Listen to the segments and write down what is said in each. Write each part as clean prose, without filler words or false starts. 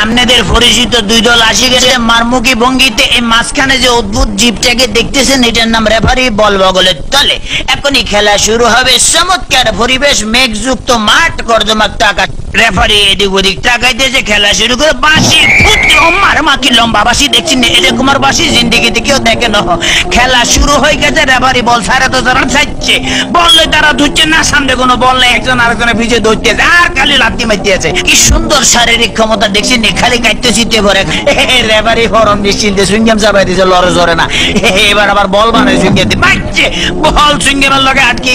আপনাদের পরিচিত দুই দল আসে গেছে মারমুখী ভঙ্গিতে। এই মাঝখানে যে অদ্ভুত জীবটাকে দেখতেছেন এটার নাম রেফারি, বল বগলের তলে। এখনই খেলা শুরু হবে। চমৎকার পরিবেশ, মেঘযুক্ত মাঠ, কর্দমাক্ত আকাশ। রেফারি এদিক ওদিক তাকাইতেছে, খেলা শুরু করে। বাঁশি ফুটে আমার মা কি লম্বা বাঁশি দেখছেন, এরকম আর বাঁশি জিন্দিগিতে কেউ দেখে না। খেলা শুরু হয়ে গেছে, রেফারি বল ছাড়া তো তারা ছাড়ছে, বললে তারা ধরছে না, সামনে কোনো বল নেই, একজন আরেকজনের পিছিয়ে ধরতেছে আর খালি লাথি মারতেছে। কি সুন্দর শারীরিক ক্ষমতা দেখছেন, খালি কাটতে চিতে ভরে। রেফারি ফরম নিশ্চিন্তে সুইংগাম চাপাই দিয়েছে, লড়ে জরে না। এবার আবার বল বানায় সুইংগাম দিয়ে মারছে, বল সুইংগামের লগে আটকে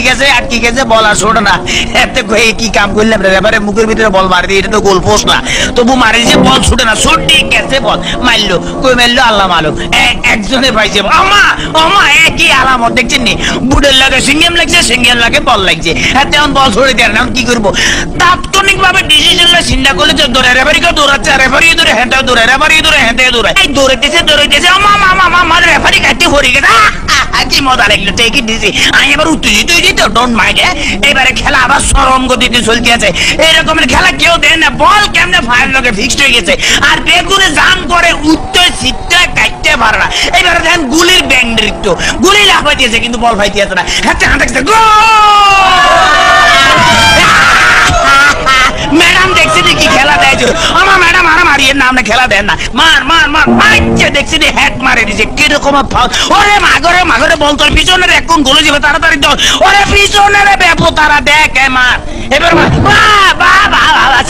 গেছে, বল আর ছোট না। এতে কি কাম করলাম, রেফারি মুখের ভিতরে বল মারি দিয়ে, এটা তো গোল পোস্ট না, তবু মারি যে বল ছুটে না, ছুটে গেছে বল, মারলো, কই মারলো আল্লাহ মালুম। একজনে পাইছে, আমা আমা একই আলামত দেখছেন নি, বুড়ের লাগে সিঙ্গেম লাগছে, সিঙ্গেম লাগে বল লাগছে। এখন বল ছড়ে দেয় না, কি করবো? তাৎক্ষণিক ভাবে ডিসিশন চিন্তা করলে যে দৌড়ে, রেফারিকে দৌড়াচ্ছে, রেফারি দৌড়ে হ্যাঁ দৌড়ে, রেফারি দৌড়ে হ্যাঁ দৌড়ায়, এই দৌড়াইতেছে, আমা মামা মামা রেফারি কাটতে পড়ে গেছে। কি মজা লাগলো, টেকে দিছি। আমি এবার উত্তেজিত হয়ে যেত, ডোন্ট মাইন্ড। এবারে খেলা আবার চরম গতিতে চলতে আছে। এরকমের খেলা কেউ দেয় না, বল কেমনে ফায়ার লগে ফিক্সড হয়ে গেছে, আর বেগুনে জাম করে উত্তর সিটটা কাটতে পারে না। এবারে দেখেন গুলির ব্যাং নৃত্য, গুলি লাফাইতেছে কিন্তু বল ফাইতেছে না। ম্যাডাম দেখছি কি খেলা দেয়, আমার ম্যাডাম আর মারিয়ে না, আপনি খেলা দেন না, মার মার মার মারছে, দেখছি হেড মারে দিছে, কিরকম ফাউল। ওরে মাগরে বল তোর পিছনের এখন গোলে যাবে, তাড়াতাড়ি দল, ওরে পিছনের ব্যাপো তারা দেখ মার। এবার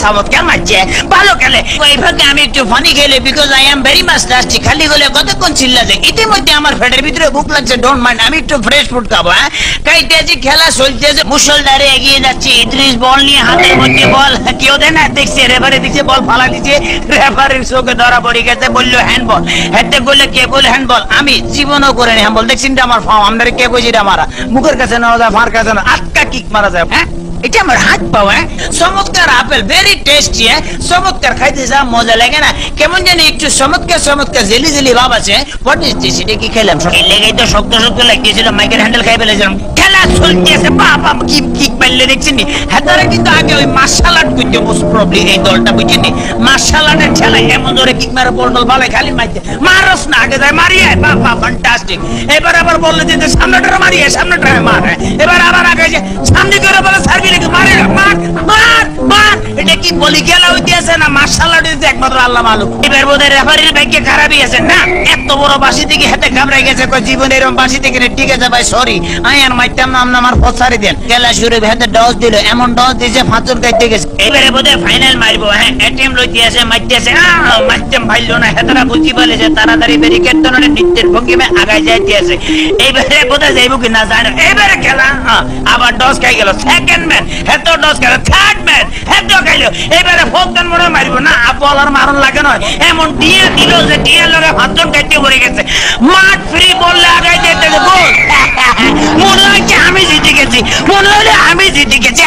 চমৎকার মারছে, ভালো খেলে। এইভাবে আমি একটু ফানি খেলে, because I am very much tasty. খালি গলে কতক্ষণ চিল্লা যায়, ইতিমধ্যে আমার পেটের ভিতরে ভুক লাগছে, ডোন্ট মাইন্ড, আমি একটু ফ্রেশ ফুড খাবো। হ্যাঁ, কাইতেছি, খেলা চলতেছে, মুসলধারে এগিয়ে যাচ্ছে। ইদ্রিস বল নিয়ে হাতের মধ্যে বল, কেউ দেয় না, দেখছে রেফারি দিচ্ছে, বল ফালা দিচ্ছে, রেফারির চোখে ধরা পড়ে গেছে, বললো হ্যান্ডবল। হেঁটে বললে কে বলে হ্যান্ডবল, আমি জীবনও করে নি হ্যান্ডবল, দেখছি আমার ফার্ম, আমাদের কে বলছি মারা, মুখের কাছে নেওয়া যায়, ফার কাছে না, আটকা কিক মারা যায়। হ্যাঁ, এটা আমার হাত পাও। চমৎকার আপেল, ভেরি টেস্টি। চমৎকার, খাইতে যা মজা লাগে না, কেমন জানি একটু চমৎকার জেলি জেলি ভাব আছে। হোয়াট ইজ দিস, এটা কি খেলাম? লেগেই তো শক্ত লাগতেছিল, মাইকের হ্যান্ডেল খাই ফেলেছিলাম। খেলা চলতেছে, বাবা কি কিক মারলে দেখছেন। হেতারা কিন্তু আগে ওই মার্শাল আর্ট করতে মোস্ট প্রবলি, এই দলটা বুঝছেন, মার্শাল আর্টের খেলা এমন ধরে কিক মারে, বল ভালো খালি মারতে মারস না, আগে যায় মারিয়ে, বাবা ফ্যান্টাস্টিক। এবার আবার বললে যে সামনেটা মারিয়ে, সামনেটা মার। এবার আবার আগে যে সামনে করে বলে সার্ভিস মারে, মার মার মার। এটা কি বলি খেলা হইতেছে না মার্শাল আর্ট হইতে একমাত্র আল্লাহ মালুম। এবার বোধহয় রেফারির ভাগ্যে খারাপই আছে না, এত বড় বাঁশি থেকে হাতে ঘাবড়াই গেছে, কই জীবন এরকম বাঁশি থেকে ঠিক আছে ভাই, সরি আমি আর মাইতাম না, আপনি আমার পছারি দেন। খেলা শুরু হাতে ডস দিল, এমন ডস দিয়েছে ফাঁচন কাটতে গেছে। এবারে বোধহয় ফাইনাল মারবো। হ্যাঁ, এটিএম লইতে আছে, মারতেছে, মারতেম ভাইলো না। হেতারা বুঝি বলেছে, তাড়াতাড়ি ব্যারিকেড ধরে নিত্যের ভঙ্গিমে আগায় যাইতে আছে। এইবারে বোধহয় যাইবো কি না জানো। এবারে খেলা আবার ডস খাই গেল, সেকেন্ড ম্যান হেতো ডস খেলো, থার্ড ম্যান হেতো খাইলো। এবারে ফোর্থ ম্যান মনে মারিব না, বল আর মারণ লাগে নয়, এমন ডিএ দিল যে ডিএ লগে ফাঁচন কাটতে পড়ে গেছে। মাঠ ফ্রি বললে আগায় যেতে গোল। মনে হয় আমি জিতে গেছি, মনে হলে আমি জিতে গেছি।